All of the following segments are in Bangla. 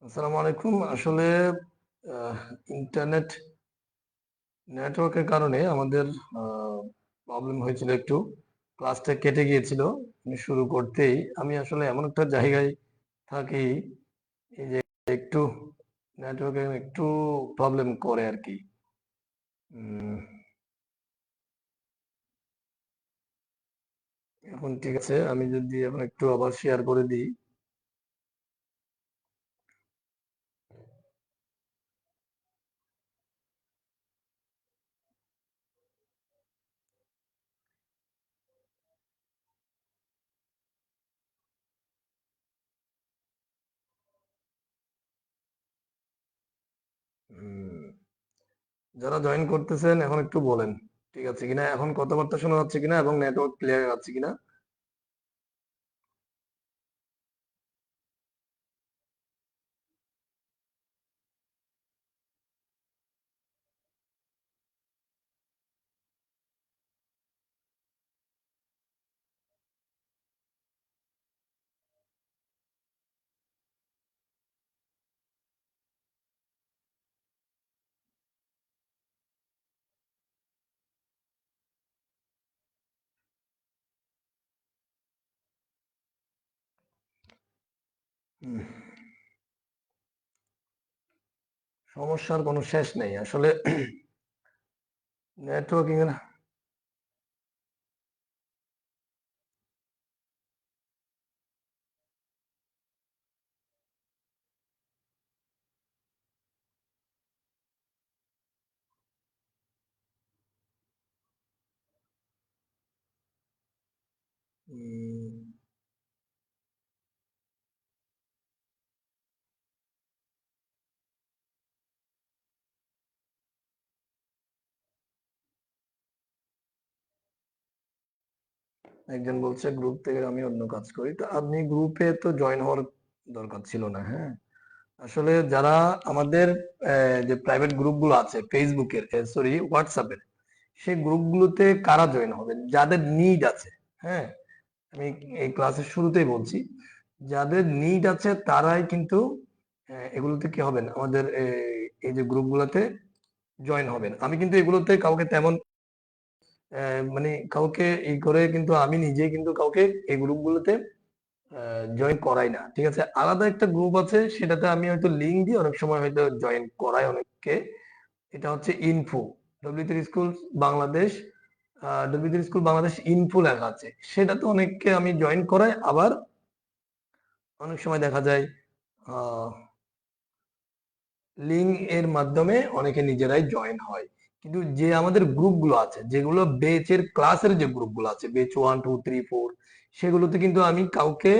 আসসালামু আলাইকুম। আসলে আহ, ইন্টারনেট নেটওয়ার্কের কারণে আমাদের প্রবলেম হয়েছিল একটু। ক্লাসটা কেটে গিয়েছিল শুরু করতেই। আমি আসলে এমন একটা জায়গায় থাকি, এই যে একটু নেটওয়ার্কে একটু প্রবলেম করে আর কি। উম, এখন ঠিক আছে, আমি যদি এখন একটু আবার শেয়ার করে দিই। উম, যারা জয়েন করতেছেন এখন একটু বলেন ঠিক আছে কিনা, এখন কথাবার্তা শোনা যাচ্ছে কিনা এবং নেটওয়ার্ক ক্লিয়ার আছে কিনা। হুম, সমস্যার কোনো শেষ নেই আসলে। নেটওয়ার্কিং এর উম, একজন বলছে গ্রুপ থেকে আমি অন্য কাজ করি, তো আপনি গ্রুপে তো জয়েন হওয়ার দরকার ছিল না। হ্যাঁ, আসলে যারা আমাদের যে প্রাইভেট গ্রুপগুলো আছে ফেসবুকের, সরি হোয়াটসঅ্যাপের, সেই গ্রুপগুলোতে কারা জয়েন হবেন? যাদের নিড আছে। হ্যাঁ, আমি এই ক্লাসের শুরুতেই বলছি, যাদের নিড আছে তারাই কিন্তু এগুলোতে কি হবেন, আমাদের এই যে গ্রুপগুলোতে জয়েন হবেন। আমি কিন্তু এগুলোতে কাউকে তেমন মানে কাউকে ই করে কিন্তু আমি নিজে কিন্তু কাউকে এই গ্রুপগুলোতে জয়েন করাই না। ঠিক আছে, আলাদা একটা গ্রুপ আছে, সেটাতে আমি হয়তো লিঙ্ক দিয়ে অনেক সময় হয়তো জয়েন করাই অনেককে। এটা হচ্ছে info, W three school Bangladesh, W three school Bangladesh info লেখা আছে, সেটাতে অনেককে আমি জয়েন করাই। আবার অনেক সময় দেখা যায় লিঙ্ক এর মাধ্যমে অনেকে নিজেরাই জয়েন হয়। কিন্তু যে আমাদের গ্রুপগুলো আছে, যেগুলো বেচের ক্লাসের যে গ্রুপগুলো আছে, বেচ 1 2 3 4, সেগুলোতে কিন্তু আমি কাউকে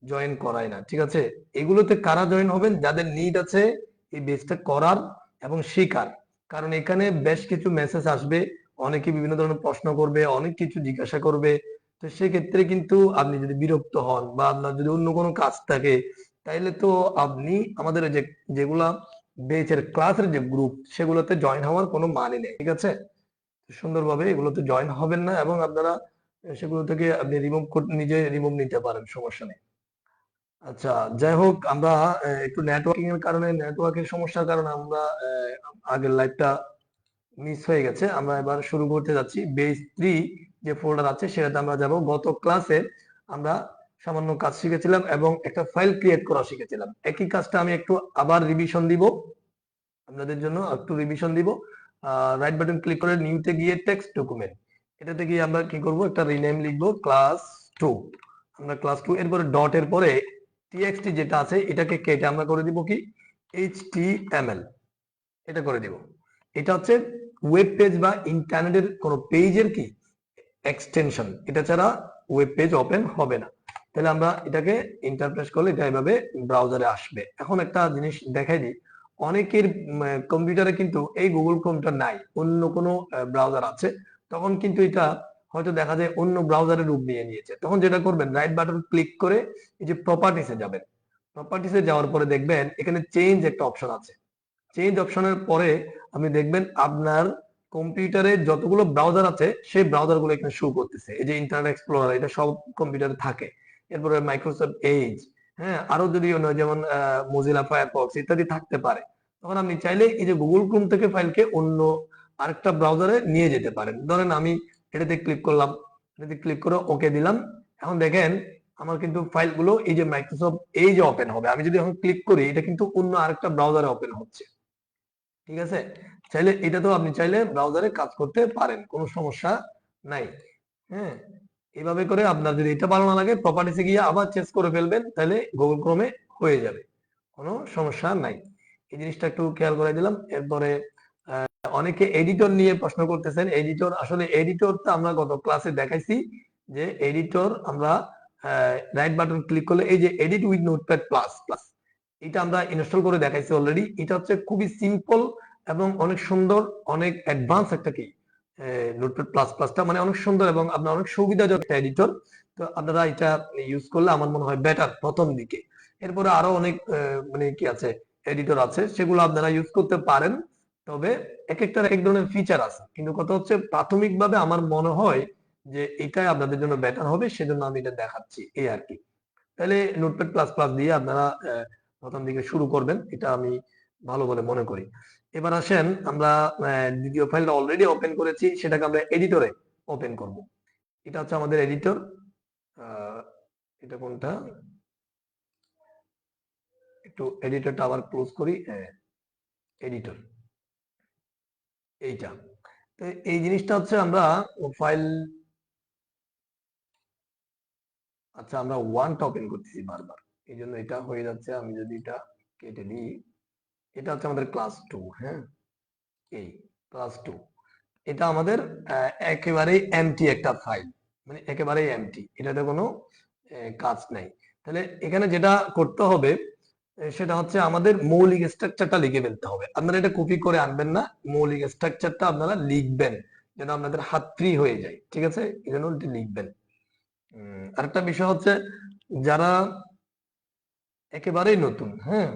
জয়েন করাই না। ঠিক আছে, এগুলোতে কারা জয়েন হবেন? যাদের নিড আছে এই বেচটা করার এবং শেখার। কারণ এখানে বেশ কিছু মেসেজ আসবে, অনেকে বিভিন্ন ধরনের প্রশ্ন করবে, অনেক কিছু জিজ্ঞাসা করবে। তো সেক্ষেত্রে কিন্তু আপনি যদি বিরক্ত হন বা আপনার যদি অন্য কোনো কাজ থাকে, তাইলে তো আপনি আমাদের এই যে যেগুলা বেচের ক্লাসের যে গ্রুপ, সেগুলোতে জয়েন হওয়ার কোনো মানে নেই। ঠিক আছে, সুন্দরভাবে এগুলোতে জয়েন হবেন না এবং আপনারা সেগুলো থেকে আপনি নিজে রিমুভ নিতে পারেন, সমস্যা নেই। আচ্ছা, যাই হোক, আমরা একটু নেটওয়ার্কিং এর কারণে, নেটওয়ার্কের সমস্যার কারণে আমরা আগের লাইভটা মিস হয়ে গেছে। আমরা এবার শুরু করতে যাচ্ছি। বেস 3 যে ফোল্ডার আছে সেটাতে আমরা যাব। গত ক্লাসে আমরা সামান্য কাজ শিখেছিলাম এবং একটা ফাইল ক্রিয়েট করা শিখেছিলাম। একই কাজটা আমি একটু আবার রিভিশন দিব, আপনাদের জন্য একটু রিভিশন দিব। রাইট বাটন ক্লিক করে নিউতে গিয়ে টেক্সট ডকুমেন্ট, এটাতে গিয়ে আমরা কি করব, একটা রিনেম লিখবো ক্লাস 2। আমরা ক্লাস 2 এরপরে ডট এর পরে টিএক্সটি যেটা আছে এটাকে কেটে আমরা করে দিব কি এইচটিএমএল, এটা করে দিব। এটা হচ্ছে ওয়েব পেজ বা ইন্টারনেটের কোন পেজের কি এক্সটেনশন, এটা ছাড়া ওয়েব পেজ ওপেন হবে না। তাহলে আমরা এটাকে ইন্টারপ্রেস করলে এটা এভাবে ব্রাউজারে আসবে। এখন একটা জিনিস দেখাই দিই, অনেকের কম্পিউটারে কিন্তু এই গুগল ক্রোমটা নাই, অন্য কোনো ব্রাউজার আছে। তখন কিন্তু এটা হয়তো দেখা যায় অন্য ব্রাউজারের রূপ নিয়ে নিয়েছে। তখন যেটা করবেন, রাইট বাটন ক্লিক করে এই যে প্রপার্টিসে যাবেন। প্রপার্টিসে যাওয়ার পরে দেখবেন এখানে চেঞ্জ একটা অপশন আছে। চেঞ্জ অপশনের পরে আপনি দেখবেন আপনার কম্পিউটারে যতগুলো ব্রাউজার আছে সেই ব্রাউজার গুলো এখানে শো করতেছে। এই যে ইন্টারনেট এক্সপ্লোরার, এটা সব কম্পিউটারে থাকে। এরপরে মাইক্রোসফট এজ, হ্যাঁ, আরো যদি অন্য যেমন মজিলা ফায়ারফক্স ইত্যাদি থাকতে পারে, তখন আপনি চাইলে এই যে গুগল ক্রোম থেকে ফাইলকে অন্য আরেকটা ব্রাউজারে নিয়ে যেতে পারেন। ধরেন আমি এটাতে ক্লিক করলাম, এটাতে ক্লিক করে ওকে দিলাম। এখন দেখেন আমার কিন্তু ফাইলগুলো এই যে মাইক্রোসফট এই যে ওপেন হবে, আমি যদি এখন ক্লিক করি এটা কিন্তু অন্য আরেকটা ব্রাউজারে ওপেন হচ্ছে। ঠিক আছে, চাইলে এটা তো আপনি চাইলে ব্রাউজারে কাজ করতে পারেন, কোনো সমস্যা নাই। হ্যাঁ, এইভাবে করে আপনার যদি এটা ভালো না লাগে প্রপার্টিসে গিয়ে আবার চেঞ্জ করে ফেলবেন, তাহলে গুগল ক্রোমে হয়ে যাবে, কোনো সমস্যা নাই। এই জিনিসটা একটু খেয়াল করে দিলাম। এরপরে অনেকে এডিটর নিয়ে প্রশ্ন করতেছেন। এডিটর, আসলে এডিটরটা আমরা গত ক্লাসে দেখাইছি যে এডিটর আমরা রাইট বাটন ক্লিক করলে এই যে edit with notepad plus plus, এটা আমরা ইনস্টল করে দেখাইছি অলরেডি। এটা হচ্ছে খুবই সিম্পল এবং অনেক সুন্দর, অনেক অ্যাডভান্স একটা কি নোটপ্যাড প্লাস প্লাসটা মানে অনেক সুন্দর এবং আপনার অনেক সুবিধাজনক একটা এডিটর। তো আপনারা এটা ইউজ করলে আমার মনে হয় বেটার প্রথম দিকে। এরপরে আরো অনেক মানে কি আছে এডিটর আছে, সেগুলো আপনারা ইউজ করতে পারেন। তবে এক একটার এক এক ধরনের ফিচার আছে, কিন্তু কথা হচ্ছে প্রাথমিকভাবে আমার মনে হয় যে এটাই আপনাদের জন্য বেটার হবে, সেজন্য আমি এটা দেখাচ্ছি, এই আর কি। তাহলে নোটপ্যাড প্লাস প্লাস দিয়ে আপনারা প্রথম দিকে শুরু করবেন, এটা আমি ভালো বলে মনে করি। এবার আসেন আমরা দ্বিতীয় ফাইলটা অলরেডি ওপেন করেছি, সেটাকে আমরা এডিটরে ওপেন করব। এটা হচ্ছে আমাদের এডিটর। এটা কোনটা, একটু এডিটরটা আবার ক্লোজ করি। এডিটর এইটা। তো এই জিনিসটা হচ্ছে আমরা ফাইল, আচ্ছা আমরা ওয়ানটা ওপেন করতেছি বারবার, এই জন্য এটা হয়ে যাচ্ছে। আমি যদি এটা কেটে দিই, এটা হচ্ছে আমাদের ক্লাস 2। হ্যাঁ, এই ক্লাস 2 এটা আমাদের একেবারেই এমটি একটা ফাইল, মানে একেবারেই এমটি, এটাতে কোনো কাজ নাই। তাহলে এখানে যেটা করতে হবে সেটা হচ্ছে আমাদের মৌলিক স্ট্রাকচারটা লিখে ফেলতে হবে। আপনারা এটা কপি করে আনবেন না, মৌলিক স্ট্রাকচারটা আপনারা লিখবেন যেন আপনাদের হাত ফ্রি হয়ে যায়। ঠিক আছে, এই জন্য লিখবেন। আরেকটা বিষয় হচ্ছে যারা একেবারেই নতুন, হ্যাঁ,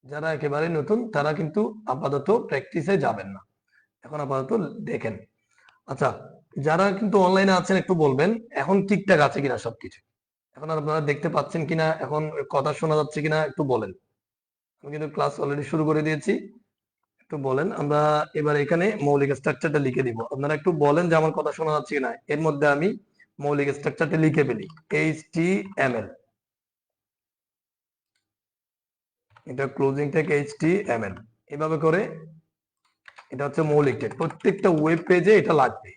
যারা একেবারেই নতুন তারা কিন্তু আপাতত প্র্যাকটিসে যাবেন না, এখন আপাতত দেখেন। আচ্ছা, যারা কিন্তু অনলাইনে আছেন একটু বলবেন এখন ঠিকঠাক আছে কিনা সবকিছু, এখন আপনারা দেখতে পাচ্ছেন কিনা, এখন কথা শোনা যাচ্ছে কিনা একটু বলেন। আমি কিন্তু ক্লাস অলরেডি শুরু করে দিয়েছি, একটু বলেন। আমরা এবার এখানে মৌলিক স্ট্রাকচারটা লিখে দিব, আপনারা একটু বলেন যে আমার কথা শোনা যাচ্ছে কিনা। এর মধ্যে আমি মৌলিক স্ট্রাকচারটা লিখে ফেলি, HTML, এটা ক্লোজিং থেকে HTML, এভাবে করে এটা হচ্ছে মৌলিক টেক, প্রত্যেকটা ওয়েব পেজে এটা লাগবে।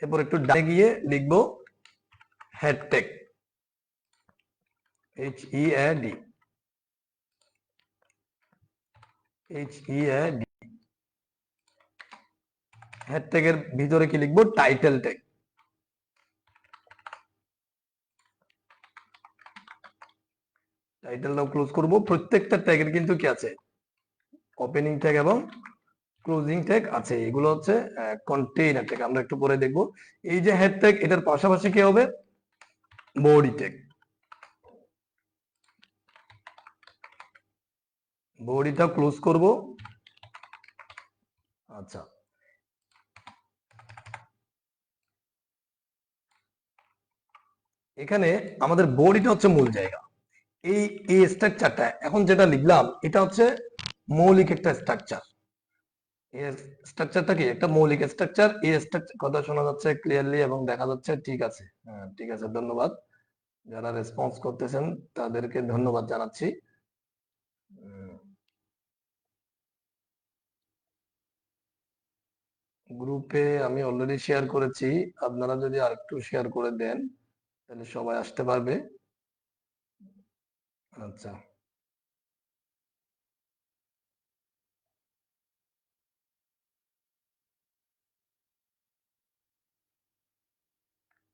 এরপর একটু ডানে গিয়ে লিখবো head tag, HEAD, HEAD। Head ট্যাগের ভিতরে কি লিখবো, টাইটেল ট্যাগ। টাইটেলটাও ক্লোজ করব। প্রত্যেকটা ট্যাগের কিন্তু কি আছে, ওপেনিং ট্যাগ এবং ক্লোজিং ট্যাগ আছে। এগুলো হচ্ছে কন্টেইনার ট্যাগ, আমরা একটু পরে দেখব। এই যে হেড ট্যাগ, এটার পাশাপাশি কি হবে, বডি ট্যাগ। বডিটা ক্লোজ করব। আচ্ছা, এখানে আমাদের বডিটা হচ্ছে মূল জায়গা। এই এই স্ট্রাকচারটা এখন যেটা লিখলাম এটা হচ্ছে মৌলিক একটা স্ট্রাকচার। এই স্ট্রাকচারটা কি একটা মৌলিক স্ট্রাকচার। এই স্ট্রাকচার, কথা শোনা যাচ্ছে ক্লিয়ারলি এবং দেখা যাচ্ছে, ঠিক আছে। হ্যাঁ, ঠিক আছে, ধন্যবাদ। যারা রেসপন্স করতেছেন তাদেরকে ধন্যবাদ জানাচ্ছি। গ্রুপে আমি অলরেডি শেয়ার করেছি, আপনারা যদি আরেকটু শেয়ার করে দেন তাহলে সবাই আসতে পারবে। আচ্ছা,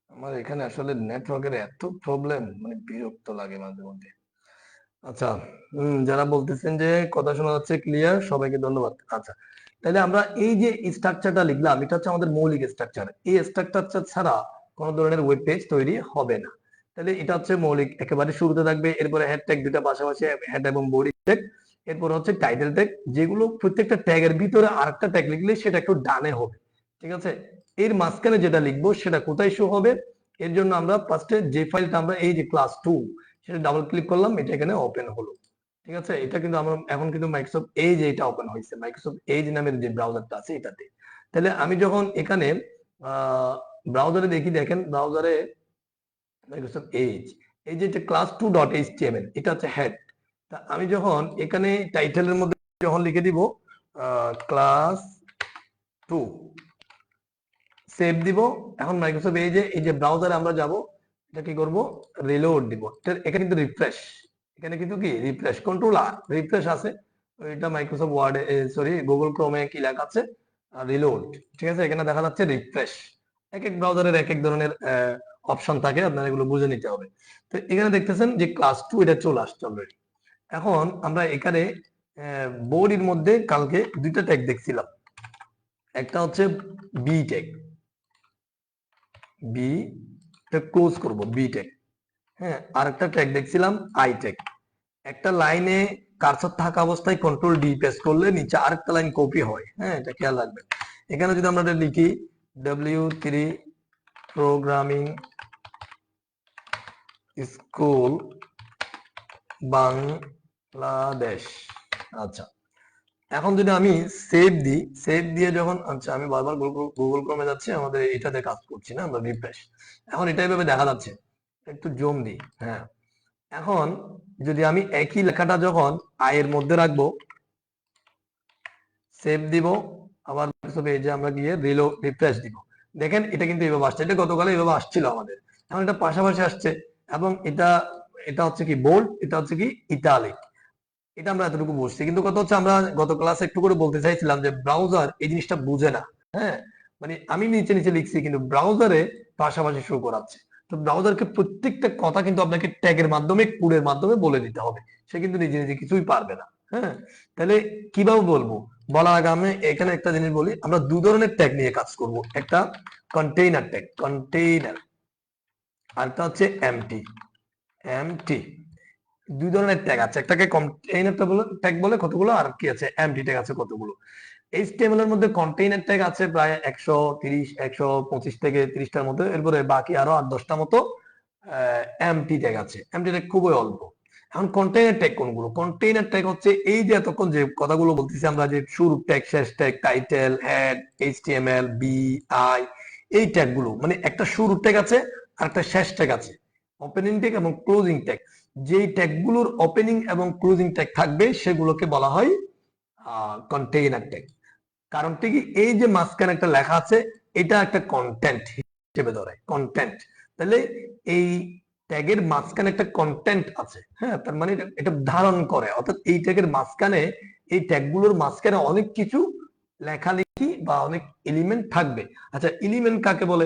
আমার এখানে আসলে নেটওয়ার্কের এত প্রবলেম, মানে বিরক্ত লাগে মাঝে মধ্যে। আচ্ছা, যারা বলতেছেন যে কথা শোনা যাচ্ছে ক্লিয়ার, সবাইকে ধন্যবাদ। আচ্ছা, তাহলে আমরা এই যে স্ট্রাকচারটা লিখলাম এটা হচ্ছে আমাদের মৌলিক স্ট্রাকচার। এই স্ট্রাকচার ছাড়া কোনো ধরনের ওয়েব পেজ তৈরি হবে না। তাহলে এটা হচ্ছে মৌলিক, একেবারে শুরুতে থাকবে। এরপরে হেড ট্যাগ দুটা পাশাপাশি, হেড এবং বডি ট্যাগ। এরপর হচ্ছে টাইটেল ট্যাগ, যেগুলো প্রত্যেকটা ট্যাগের ভিতরে আরেকটা ট্যাগ লিখলে সেটা একটু ডানে হবে। ঠিক আছে, এর মাঝখানে যেটা লিখবো সেটা কোথায় শো হবে, এর জন্য আমরা ফার্স্টে যে ফাইলটা আমরা এই যে ক্লাস 2 সেটা ডাবল ক্লিক করলাম, এটা এখানে ওপেন হলো। ঠিক আছে, এটা কিন্তু আমরা এখন কিন্তু মাইক্রোসফট এজ এটা ওপেন হয়েছে, মাইক্রোসফট এজ নামের যে ব্রাউজারটা আছে এটাতে। তাহলে আমি যখন এখানে ব্রাউজারে দেখি, দেখেন ব্রাউজারে মাইক্রোসফট এজ, এই যে ক্লাস 2.html এটা হচ্ছে হেড। তা আমি যখন এখানে টাইটেলের মধ্যে যখন লিখে দিব ক্লাস 2, সেভ দিব, এখন মাইক্রোসফট এই যে ব্রাউজারে আমরা যাব, এটা কি করব, রিলোড দিব। এখানে কিন্তু রিফ্রেশ, এখানে কিন্তু কি রিফ্রেশ, কন্ট্রোল আর রিফ্রেশ আছে, এটা মাইক্রোসফট ওয়ার্ড সরি গুগল ক্রোমে কি লেখা আছে, রিলোড। ঠিক আছে, এখানে দেখা যাচ্ছে রিফ্রেশ। এক এক ব্রাউজারের এক এক ধরনের অপশন থাকে, আপনার এগুলো বুঝে নিতে হবে। তো এখানে দেখতেছেন যে ক্লাস 2 এটা চলে আসছে অলরেডি। এখন আমরা এখানে বডির মধ্যে কালকে দুইটা ট্যাগ দেখছিলাম, একটা হচ্ছে বি ট্যাগ, বি ক্লোজ করব, বি ট্যাগ। হ্যাঁ, আরেকটা ট্যাগ দেখছিলাম আই ট্যাগ। একটা লাইনে কার্সর থাকা অবস্থায় কন্ট্রোল ডি প্রেস করলে নিচে আরেকটা লাইন কপি হয়। হ্যাঁ, এটা খেয়াল রাখবেন। এখানে যদি আমরা লিখি W3 প্রোগ্রামিং স্কুল বাংলাদেশ, আচ্ছা এখন যদি আমি সেভ দিই, সেভ দিয়ে যখন, আচ্ছা আমি বারবার গুগল ক্রোমে যাচ্ছি, আমাদের এটাতে কাজ করছি না, আমরা রিফ্রেশ। এখন এটা এভাবে দেখা যাচ্ছে, একটু জুম দিই। হ্যাঁ, এখন যদি আমি একই লেখাটা যখন আয়ের মধ্যে রাখবো, সেভ দিব, আবার এই যে আমরা গিয়ে রিফ্রেশ দিব, দেখেন এটা কিন্তু এভাবে আসছে, এটা গতকালে এভাবে আসছিল আমাদের, এখন এটা পাশাপাশি আসছে। এবং এটা এটা হচ্ছে কি বোল্ড, এটা হচ্ছে কি ইটালিক, এটা আমরা এতটুকু বুঝছি। কিন্তু কথা হচ্ছে আমরা গত ক্লাসে একটু করে বলতে চাইছিলাম যে ব্রাউজার এই জিনিসটা বুঝে না। হ্যাঁ, মানে আমি নিচে নিচে লিখছি কিন্তু ব্রাউজারে পাশাপাশি শো করাচ্ছে। তো ব্রাউজারকে প্রত্যেকটা কথা কিন্তু আপনাকে ট্যাগের মাধ্যমে, কোডের মাধ্যমে বলে দিতে হবে, সে কিন্তু নিজে নিজে কিছুই পারবে না। হ্যাঁ, তাহলে কিভাবে বলবো, বলার আগে আমি এখানে একটা জিনিস বলি, আমরা দু ধরনের ট্যাগ নিয়ে কাজ করব, একটা কন্টেইনার ট্যাগ, কন্টেইনার, আর একটা হচ্ছে এমটি, এমটি। দুই ধরনের ট্যাগ আছে, একটাকে কন্টেইনার ট্যাগ বলে কতগুলো, আর কি আছে এমটি ট্যাগ আছে কতগুলো। এইচটিএমএল এর মধ্যে কন্টেইনার ট্যাগ আছে প্রায় 130 125 থেকে 30টার মধ্যে, এরপরে বাকি আরো 8-10টা মতো এমটি ট্যাগ আছে। এমটি ট্যাগ খুবই অল্প। এখন কন্টেইনার ট্যাগ কোনগুলো, কন্টেইনার ট্যাগ হচ্ছে এই যে এতক্ষণ যে কথাগুলো বলতেছি আমরা, যে শুরু ট্যাগ, শেষ tag, title, head, HTML, B, I, এই ট্যাগ গুলো, মানে একটা শুরু ট্যাগ আছে আর একটা শেষ ট্যাগ আছে, ওপেনিং ট্যাগ এবং ক্লোজিং ট্যাগ। যেই ট্যাগগুলোর ওপেনিং এবং ক্লোজিং ট্যাগ থাকবে সেগুলোকে বলা হয় কন্টেইনার ট্যাগ। কারণটা কি, এই যে মাঝখানে একটা লেখা আছে, এটা একটা কন্টেন্ট হিসেবে ধরে, কন্টেন্ট। তাহলে এই ট্যাগের মাঝখানে একটা কন্টেন্ট আছে, হ্যাঁ, তার মানে এটা ধারণ করে, অর্থাৎ এই ট্যাগের মাঝখানে, এই ট্যাগগুলোর মাঝখানে অনেক কিছু লেখালেখি বা অনেক এলিমেন্ট থাকবে। আচ্ছা, এলিমেন্ট কাকে বলে,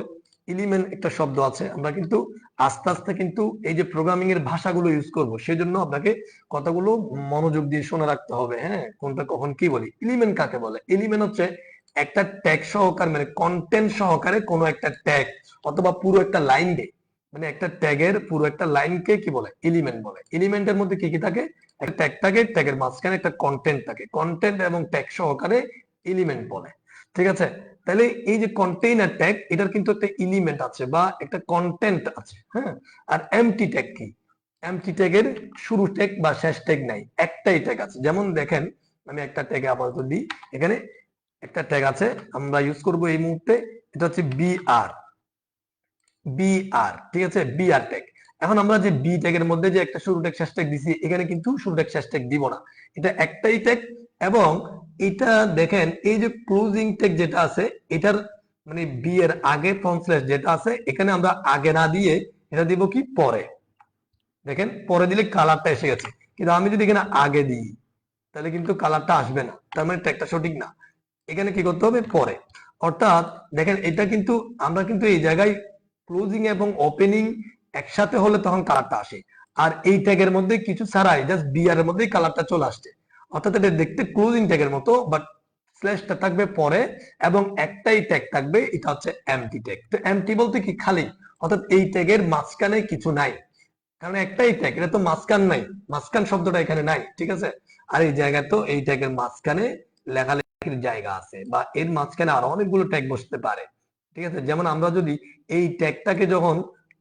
এলিমেন্ট একটা শব্দ আছে, আমরা কিন্তু আস্তে আস্তে কিন্তু এই যে প্রোগ্রামিং এর ভাষাগুলো ইউজ করব, সেজন্য আপনাকে কথাগুলো মনোযোগ দিয়ে শুনে রাখতে হবে। হ্যাঁ, কোনটা কখন কি বলি। এলিমেন্ট কাকে বলে, এলিমেন্ট হচ্ছে একটা ট্যাগ সহকারে, মানে কন্টেন্ট সহকারে কোনো একটা ট্যাগ অথবা পুরো একটা লাইনকে, মানে একটা ট্যাগের পুরো একটা লাইনকে কি বলে, এলিমেন্ট বলে। এলিমেন্টের মধ্যে কি কি থাকে, একটা ট্যাগ থাকে, ট্যাগের মাঝখানে একটা কন্টেন্ট থাকে, কন্টেন্ট এবং ট্যাগ সহকারে এলিমেন্ট বলে। ঠিক আছে, তাহলে এই যে কন্টেইনার ট্যাগ, এটার কিন্তু একটা এলিমেন্ট আছে বা একটা কন্টেন্ট আছে। হ্যাঁ, আর এমটি ট্যাগ কি, এমটি ট্যাগের শুরু ট্যাগ বা শেষ ট্যাগ নাই, একটাই ট্যাগ আছে। যেমন দেখেন, আমি একটা ট্যাগে আপাতত দিই, এখানে একটা ট্যাগ আছে, আমরা ইউজ করব এই মুহূর্তে, এটা হচ্ছে বিআর, বিআর। ঠিক আছে, বিআর ট্যাগ। এখন আমরা যে বি ট্যাগের মধ্যে যে একটা শুরু ট্যাগ শেষ ট্যাগ দিছি, এখানে কিন্তু শুরু ট্যাগ শেষ ট্যাগ দিব না, এটা একটাই ট্যাগ। এবং এটা দেখেন, এই যে ক্লোজিং ট্যাগ যেটা আছে, এটার মানে বি এর আগে ফ্রন্ট স্ল্যাশ যেটা আছে, এখানে আমরা আগে না দিয়ে এটা দিব কি পরে। দেখেন, পরে দিলে কালারটা এসে গেছে, কিন্তু আমি যদি এখানে আগে দিই তাহলে কিন্তু কালারটা আসবে না, তার মানে ট্যাগটা সঠিক না। এখানে কি করতে হবে, পরে। অর্থাৎ দেখেন, এটা কিন্তু আমরা কিন্তু এই জায়গায় ক্লোজিং এবং ওপেনিং একসাথে হলে তখন কালারটা আসে, আর এই ট্যাগের মধ্যে কিছু ছাড়াই জাস্ট বিআর এর মধ্যেই কালারটা চলে আসছে। অর্থাৎ এটা দেখতে ক্লোজিং ট্যাগের মতো, বাট স্ল্যাশটা থাকবে পরে এবং একটাই ট্যাগ থাকবে, এটা হচ্ছে এমটি ট্যাগ। তো এমটি বলতে কি, খালি, অর্থাৎ এই ট্যাগের মাঝখানে কিছু নাই, কারণ একটাই ট্যাগ, এটা তো মাঝখান নাই, মাঝখান শব্দটা এখানে নাই। ঠিক আছে, আর এই জায়গায় তো এই ট্যাগের মাঝখানে লেখালেখির জায়গা আছে, বা এর মাঝখানে আরো অনেকগুলো ট্যাগ বসতে পারে। ঠিক আছে, যেমন আমরা যদি এই ট্যাগটাকে যখন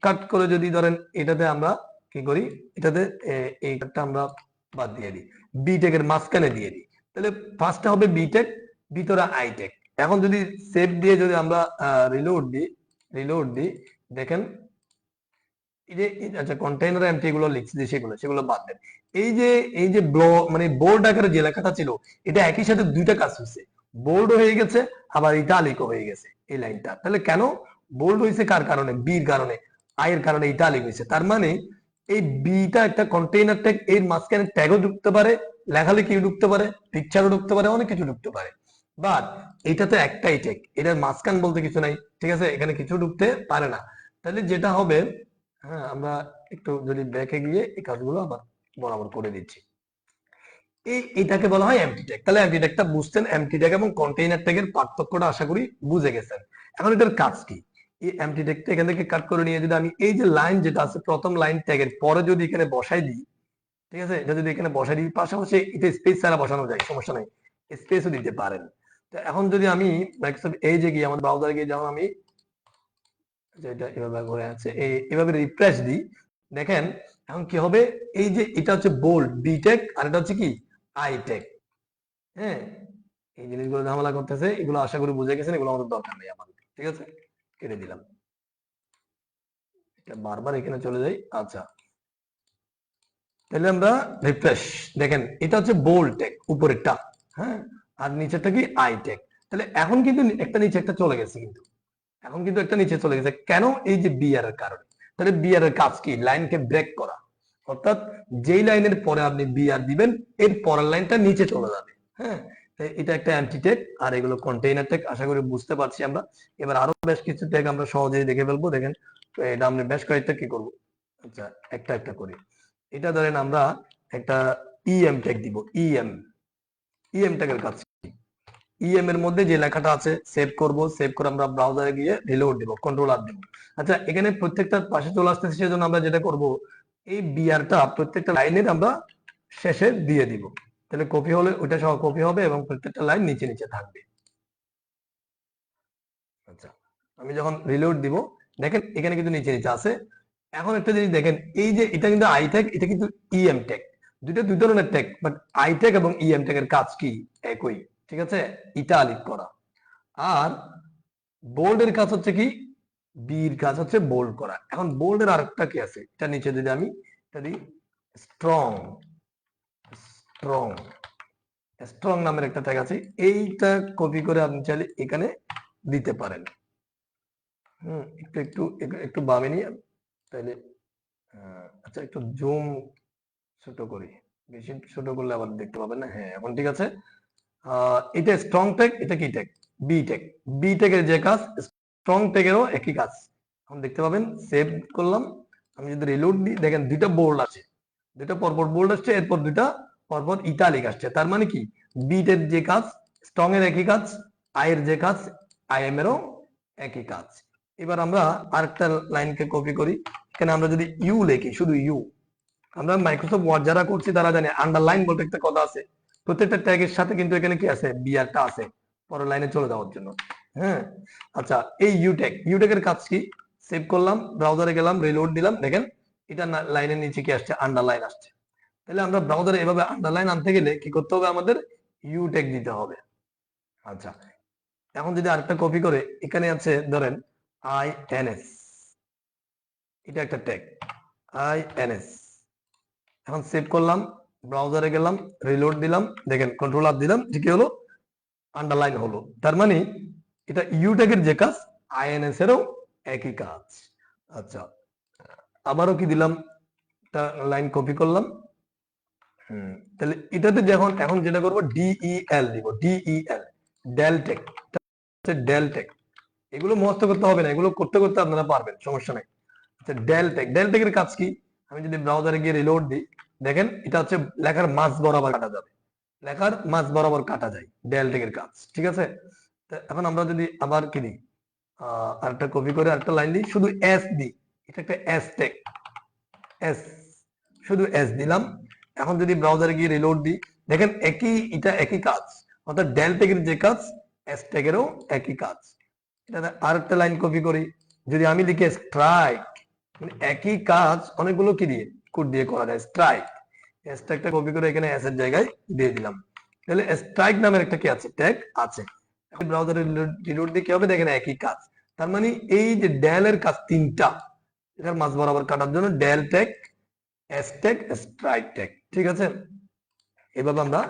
কাট করে যদি ধরেন এটাতে আমরা কি করি, এটাতে এই একটা আমরা বাদ দিয়ে দিই, বিটেক এর মাঝখানে দিয়ে দিই। তাহলে ফার্স্টে হবে বিটেক, ভিতরে আইটেক। এখন যদি সেভ দিয়ে যদি আমরা রিলোড দিই, দেখেন আচ্ছা কন্টেইনার এমটি গুলো লিখছি যে সেগুলো বাদ দেন। এই যে মানে বোল্ড আকারে যে লেখাটা ছিল, এটা একই সাথে দুইটা কাজ হয়েছে, বোল্ড হয়ে গেছে আবার ইটালিকও হয়ে গেছে এই লাইনটা। তাহলে কেন বোল্ড হয়েছে, কার কারণে, বির কারণে, আয়ের কারণে ইটালিক হয়েছে। তার মানে এই বিটা একটা কন্টেইনার ট্যাগ, এর মাঝখানে ট্যাগও ঢুকতে পারে, লেখালেখিও ঢুকতে পারে, পিকচারও ঢুকতে পারে, অনেক কিছু ঢুকতে পারে। বাট এটা তো একটাই ট্যাগ, এটার মাঝখান বলতে কিছু নাই, ঠিক আছে, এখানে কিছু ঢুকতে পারে না। তাহলে যেটা হবে, হ্যাঁ আমরা একটু যদি ব্যাকে গিয়ে এই কাজগুলো আবার বরাবর করে দিচ্ছি। এটাকে বলা হয় এমটি ট্যাগ। তাহলে এমটি ট্যাগটা বুঝছেন, এমটি ট্যাগ এবং কন্টেইনার ট্যাগের পার্থক্যটা আশা করি বুঝে গেছেন। এখন এটার কাজ কি, এই এমটি ট্যাগটা এখান থেকে কাট করে নিয়ে যদি আমি এই যে লাইন যেটা আছে প্রথম লাইন ট্যাগের পরে যদি এখানে বসাই দিই, ঠিক আছে, এটা যদি এখানে বসাই দিই, পাশাপাশি এটা স্পেস ছাড়া বসানো যায়, সমস্যা নাই, স্পেসও দিতে পারেন। তো এখন যদি আমি মাইক্রোসফট এই যে গিয়ে আমার ব্রাউজারে গিয়ে যখন আমি যেটা এভাবে ঘুরে আছে এভাবে রিফ্রেশ দিই, দেখেন এখন কি হবে, এই যে এটা হচ্ছে বোল্ড বিটেক আর এটা হচ্ছে কি আইটেক। হ্যাঁ, এই জিনিসগুলো ঝামেলা করতেছে, এগুলো আশা করি বুঝে গেছেন, এগুলো আমাদের দরকার নেই আমাদের, ঠিক আছে, কেটে দিলাম। এটা বারবার এখানে চলে যাই। আচ্ছা, তাহলে আমরা রিফ্রেশ, দেখেন এটা হচ্ছে বোল্ড টেক উপরেরটা, হ্যাঁ, আর নিচেরটা কি আইটেক। তাহলে এখন কিন্তু একটা নিচে একটা চলে গেছে, কিন্তু এখন কিন্তু একটা নিচে চলে গেছে কেন, এই যে বিআর এর কারণে। তাহলে বিআর এর কাজ কি, লাইনকে ব্রেক করা, অর্থাৎ যেই লাইনের পরে আপনি বিআর দিবেন এর পরের লাইনটা নিচে চলে যাবে। হ্যাঁ, এটা একটা অ্যান্টি ট্যাগ, আর এগুলো কন্টেইনার ট্যাগ, আশা করি বুঝতে পারছি আমরা। এবার আরো বেশ কিছু ট্যাগ আমরা সহজেই দেখে ফেলবো, দেখেন। তো এটা আমরা বেশ কয়েকটা কি করব, আচ্ছা একটা একটা করি। এটা ধরেন আমরা একটা ইএম ট্যাগ দিব, ইএম ট্যাগের কাজ, ইএম এর মধ্যে যে লেখাটা আছে সেভ করব, সেভ করে আমরা ব্রাউজারে গিয়ে রিলোড দিব, কন্ট্রোল আর দিব। আচ্ছা, এখানে প্রত্যেকটা পাশে চলে আসতেছে, সেজন্য আমরা যেটা করব, এই বিআরটা প্রত্যেকটা লাইনের আমরা শেষে দিয়ে দিব। তাহলে কপি হলে ওইটা সহ কপি হবে এবং প্রত্যেকটা লাইন নিচে নিচে থাকবে। আচ্ছা, আমি যখন রিলোড দিব, দেখেন এখানে কিন্তু নিচে নিচে আছে। এখন একটা জিনিস দেখেন, এই যে এটা কিন্তু আই ট্যাগ, এটা কিন্তু ইএম ট্যাগ, দুইটা দুই ধরনের ট্যাগ, বাট আই ট্যাগ এবং ইএম ট্যাগের কাজ কি, একই, ঠিক আছে, ইটালিক করা। আর বোল্ডের কাজ হচ্ছে কি, বির কাজ হচ্ছে বোল্ড করা। এখন বোল্ডের আরেকটা কি আছে, এটা নিচে যদি আমি এটা দিই, স্ট্রং, স্ট্রং, স্ট্রং নামের একটা ট্যাগ আছে, এইটা কপি করে আপনি চাইলে এখানে দিতে পারেন। একটু একটু একটু বামে নিয়ে, তাইলে আচ্ছা একটু জুম ছোট করি, বেশি ছোট করলে আবার দেখতে পাবেন না। হ্যাঁ, এখন ঠিক আছে। এটা স্ট্রং ট্যাগ, এটা কি ট্যাগ, বি ট্যাগ। বি ট্যাগের যে কাজ, স্ট্রং ট্যাগেরও একই কাজ। এখন দেখতে পাবেন, সেভ করলাম, আমি যদি রিলোড দিই, দেখেন দুইটা বোল্ড আছে, দুইটা পরপর বোল্ড আসছে, এরপর দুইটা পরপর ইটালিক আসছে। তার মানে কি, বি এর যে কাজ স্ট্রং এর একই কাজ, আই এর যে কাজ আইএম এরও একই কাজ। এবার আমরা আরেকটা লাইনকে কপি করি, এখানে আমরা যদি ইউ লিখি, শুধু ইউ, আমরা মাইক্রোসফট ওয়ার্ড যারা করছি তারা জানে আন্ডারলাইন বলতে একটা কথা আছে, প্রত্যেকটা ট্যাগের সাথে কিন্তু এখানে কি আছে, বিআরটা আছে পরের লাইনে চলে যাওয়ার জন্য। হ্যাঁ, আচ্ছা, এই ইউটেক এর কাজ কি, সেভ করলাম, ব্রাউজারে গেলাম, রিলোড দিলাম, দেখেন এটা লাইনের নিচে কি আসছে, আন্ডারলাইন আসছে। তাহলে আমরা ব্রাউজারে এভাবে আন্ডারলাইন আনতে গেলে কি করতে হবে, আমাদের ইউটেক দিতে হবে। আচ্ছা, এখন যদি আরেকটা কপি করে, এখানে আছে ধরেন আইএনএস, এটা একটা ট্যাগ আইএনএস। এখন সেভ করলাম, ব্রাউজারে গেলাম, রিলোড দিলাম, দেখেন কন্ট্রোল আর দিলাম, ঠিক হলো, আন্ডারলাইন হলো। তার মানে এটা ইউ ট্যাগের যে কাজ আইএনএস এরও একই কাজ। আচ্ছা, আবারও কি দিলাম, একটা লাইন কপি করলাম, তাহলে এটাতে যখন এখন যেটা করবো, ডিইএল দিব, ডিইএল, ডেল টেক, ডেল টেক। এগুলো মুখস্থ করতে হবে না, এগুলো করতে করতে আপনারা পারবেন, সমস্যা নাই। আচ্ছা, ডেল টেকের কাজ কি, আমি যদি ব্রাউজারে গিয়ে রিলোড দিই, দেখেন এটা হচ্ছে লেখার মাঝ বরাবর কাটা যাবে, লেখার মাঝ বরাবর কাটা যায়, ডেল টেকের কাজ, ঠিক আছে। এখন আমরা যদি আবার কি দিই, আরেকটা কপি করে আরেকটা লাইন দিই, শুধু এস দিই, এটা একটা এস টেক, এস, শুধু এস দিলাম। এখন যদি ব্রাউজারে গিয়ে রিলোড দিই, দেখেন এটা একই কাজ, অর্থাৎ ডেল টেকের যে কাজ এস টেকেরও একই কাজ। এটা আরেকটা লাইন কপি করি, যদি আমি লিখি স্ট্রাইক, মানে একই কাজ অনেকগুলো কি দিয়ে কোড দিয়ে করা যায়, স্ট্রাইক। স্ট্রাইকটা কপি করে এখানে এস এর জায়গায় দিয়ে দিলাম। তাহলে স্ট্রাইক নামের একটা কি আছে, ট্যাগ আছে। এখন ব্রাউজারে রিলোড দিয়ে কি হবে দেখেন, একই কাজ। তার মানে এই যে ডেল এর কাজ তিনটা, এটার মাঝ বরাবর কাটার জন্য del tag, S tag, strike tag, ঠিক আছে। এভাবে আমরা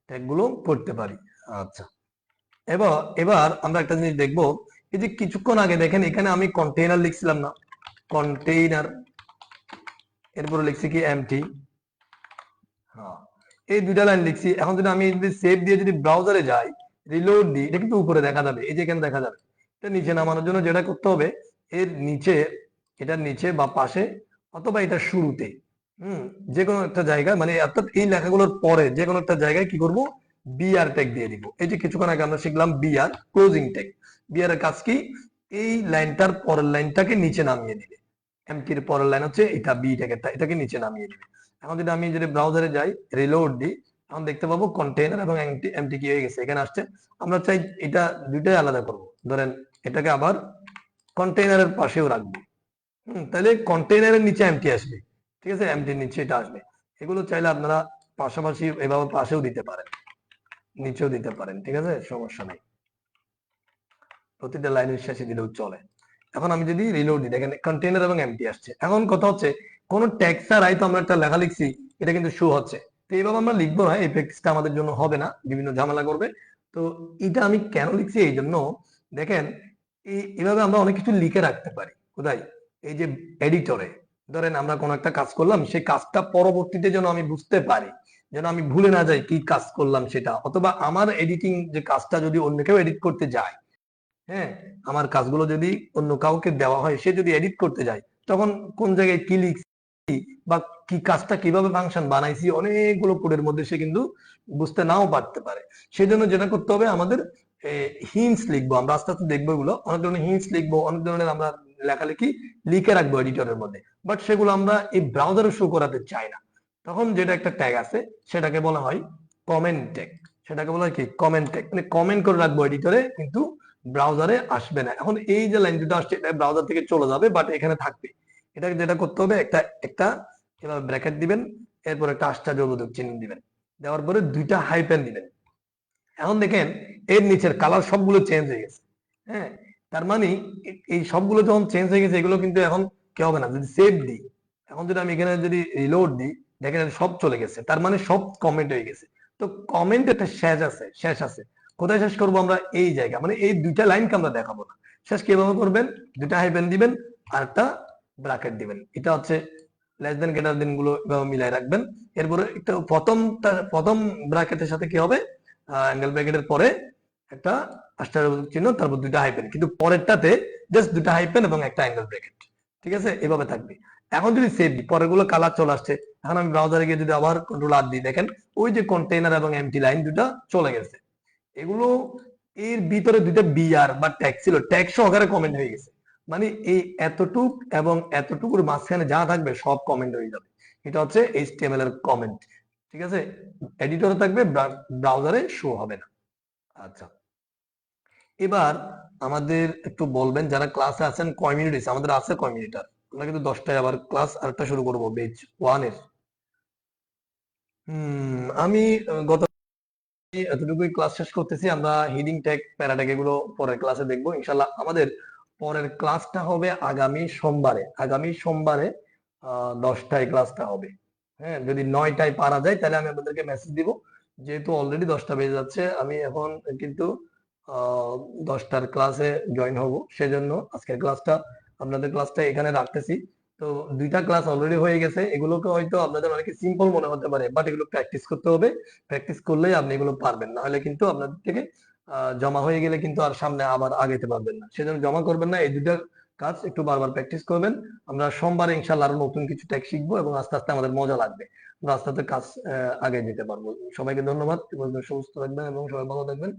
ট্যাগ গুলো করতে পারি। আচ্ছা, এবার এবার আমরা একটা জিনিস দেখবো, এই যে কিছুক্ষণ আগে দেখেন এখানে আমি কন্টেইনার লিখছিলাম না, কন্টেইনার, এরপরে লিখছি কি এমটি, হ্যাঁ, এই দুইটা লাইন লিখছি। এখন যদি আমি যদি সেভ দিয়ে যদি ব্রাউজারে যাই, রিলোড দিই, এটা কিন্তু উপরে দেখা যাবে, এই যে এখানে দেখা যাবে। এটা নিচে নামানোর জন্য যেটা করতে হবে, এর নিচে, এটার নিচে বা পাশে অথবা এটা শুরুতে, যে কোনো একটা জায়গায়, মানে অর্থাৎ এই লেখাগুলোর পরে যে কোনো একটা জায়গায় কি করব, বিআর ট্যাগ দিয়ে দিব। এই যে কিছুক্ষণ আগে আমরা শিখলাম বিআর, ক্লোজিং ট্যাগ। বিআর এর কাজ কি, এই লাইনটার পরের লাইনটাকে নিচে নামিয়ে দিবে। এমটির পরের লাইন হচ্ছে এটা, বি ট্যাগেরটা, এটাকে নিচে নামিয়ে দিবে। এখন যদি আমি যদি ব্রাউজারে যাই, রিলোড দিই, এখন দেখতে পাবো কন্টেইনার এবং এমটি কি হয়ে গেছে, এখানে আসছে। আমরা চাই এটা দুইটাই আলাদা করব, ধরেন এটাকে আবার কন্টেইনারের পাশেও রাখবো। তাহলে কন্টেইনারের নিচে এমটি আসবে, ঠিক আছে, এমটির নিচে এটা আসবে। এগুলো চাইলে আপনারা পাশাপাশি এভাবে পাশেও দিতে পারেন, নিচেও দিতে পারেন, ঠিক আছে, সমস্যা নেই, প্রতিটা লাইনের শেষে দিলেও চলে। এখন আমি যদি রিলোড দিই, দেখেন কন্টেইনার এবং এমটি আসছে। এখন কথা হচ্ছে, কোন ট্যাগ ছাড়াই তো আমরা একটা লেখা লিখছি, এটা কিন্তু শো হচ্ছে। তো এইভাবে আমরা লিখবো না, এই প্র্যাকটিসটা আমাদের জন্য হবে না, বিভিন্ন ঝামেলা করবে। তো এটা আমি কেন লিখছি, এই জন্য দেখেন এইভাবে আমরা অনেক কিছু লিখে রাখতে পারি। কোথায়, এই যে এডিটরে, ধরেন আমরা কোন একটা কাজ করলাম, সেই কাজটা পরবর্তীতে যেন আমি বুঝতে পারি, যেন আমি ভুলে না যাই কি কাজ করলাম সেটা, অথবা আমার এডিটিং যে কাজটা যদি অন্য কেউ এডিট করতে যায়, হ্যাঁ, আমার কাজগুলো যদি অন্য কাউকে দেওয়া হয়, সে যদি এডিট করতে যায়, তখন কোন জায়গায় কি লিখছি বা কি কাজটা কিভাবে ফাংশন বানাইছি, অনেকগুলো কোডের মধ্যে সে কিন্তু বুঝতে নাও পারতে পারে। সেই জন্য যেটা করতে হবে, আমাদের হিন্টস লিখবো, আমরা আস্তে আস্তে দেখবো এগুলো, অনেক ধরনের হিন্টস লিখবো, অনেক ধরনের আমরা লেখালেখি লিখে রাখবো এডিটরের মধ্যে। বাট সেগুলো আমরা এই ব্রাউজারে শো করাতে চাই না। তখন যেটা একটা ট্যাগ আছে, সেটাকে বলা হয় কমেন্ট ট্যাগ। সেটাকে বলা হয় কি, কমেন্ট ট্যাগ, মানে কমেন্ট করে রাখবো এডিটরে, কিন্তু ব্রাউজারে আসবে না। এখন এই যে লাইন দুটো আসছে, এটা ব্রাউজার থেকে চলে যাবে, বাট এখানে থাকবে। এটাকে যেটা করতে হবে, একটা একটা এভাবে ব্র্যাকেট দিবেন, এরপর একটা আশ্চর্যবোধক চিহ্ন দিবেন, দেওয়ার পরে দুইটা হাইপেন দিবেন। এখন দেখেন এর নিচের কালার সবগুলো চেঞ্জ হয়ে গেছে। হ্যাঁ, তার মানে এই সবগুলো যখন চেঞ্জ হয়ে গেছে, এগুলো কিন্তু এখন কি হবে না, যদি সেভ দিই, এখন যদি আমি এখানে যদি রিলোড দিই, দেখেন সব চলে গেছে, তার মানে সব কমেন্ট হয়ে গেছে। তো কমেন্ট একটা শেষ আছে, শেষ আছে। কোথায় শেষ করবো আমরা, এই জায়গা, মানে এই দুইটা লাইনকে আমরা দেখাবো না। শেষ কিভাবে করবেন, দুইটা হাইপেন দিবেন আর একটা ব্র্যাকেট দিবেন। এটা হচ্ছে লেস দেন গ্রেটার দেন গুলো এভাবে মিলাই রাখবেন। এরপরে একটা প্রথম ব্র্যাকেটের সাথে কি হবে, অ্যাঙ্গেল ব্র্যাকেটের পরে একটা আশ্চর্যবোধক চিহ্ন, তারপর দুইটা হাইপেন, কিন্তু পরেরটাতে জাস্ট দুইটা হাইপেন এবং একটা অ্যাঙ্গেল ব্র্যাকেট, ঠিক আছে, এভাবে থাকবে। এখন যদি সেভ দিই, পরেরগুলো কালার চলে আসছে। এখন আমি ব্রাউজারে গিয়ে যদি আবার কন্ট্রোল আর দিই, দেখেন ওই যে কন্টেইনার এবং এমটি লাইন দুটা চলে গেছে। এগুলো এর ভিতরে দুইটা বিআর বা ট্যাগ ছিল, ট্যাগ সহকারে কমেন্ট হয়ে গেছে। মানে এই এতটুক এবং এতটুকুর মাঝখানে যা থাকবে সব কমেন্ট হয়ে যাবে। এটা হচ্ছে এইচটিএমএল এর কমেন্ট, ঠিক আছে। এডিটরে থাকবে, ব্রাউজারে শো হবে না। আচ্ছা, এবার আমাদের একটু বলবেন, যারা ক্লাসে আছেন কয় মিনিট হয়েছে, আমাদের আছে কয় মিনিট, আর আমরা কিন্তু 10টায় আবার ক্লাস আরেকটা শুরু করবো, বেচ 1 এর। আমি গত এতটুকুই ক্লাস শেষ করতেছি। আমরা হিডিং ট্যাগ, প্যারাট্যাগ এগুলো পরের ক্লাসে দেখবো ইনশাল্লাহ। আমাদের পরের ক্লাসটা হবে আগামী সোমবারে। আগামী সোমবারে 10টায় ক্লাসটা হবে। হ্যাঁ, যদি 9টায় পারা যায় তাহলে আমি আপনাদেরকে মেসেজ দিব। যেহেতু অলরেডি 10টা বেজে যাচ্ছে, আমি এখন কিন্তু 10টার ক্লাসে জয়েন হব, সেজন্য আজকের ক্লাসটা, আপনাদের ক্লাসটা এখানে রাখতেছি। তো দুইটা ক্লাস অলরেডি হয়ে গেছে, এগুলোকে হয়তো আপনাদের অনেকে সিম্পল মনে হতে পারে, বাট এগুলো প্র্যাকটিস করতে হবে। প্র্যাকটিস করলেই আপনি এগুলো পারবেন, না হলে কিন্তু আপনাদের থেকে জমা হয়ে গেলে কিন্তু আর সামনে আবার আগাইতে পারবেন না। সেজন্য জমা করবেন না, এই দুইটা কাজ একটু বারবার প্র্যাকটিস করবেন। আমরা সোমবারে ইনশাল্লাহ আরো নতুন কিছু ট্যাগ শিখবো, এবং আস্তে আস্তে আমাদের মজা লাগবে, আমরা আস্তে আস্তে কাজ আগে যেতে পারবো। সবাইকে ধন্যবাদ, সুস্থ থাকবেন এবং সবাই ভালো থাকবেন।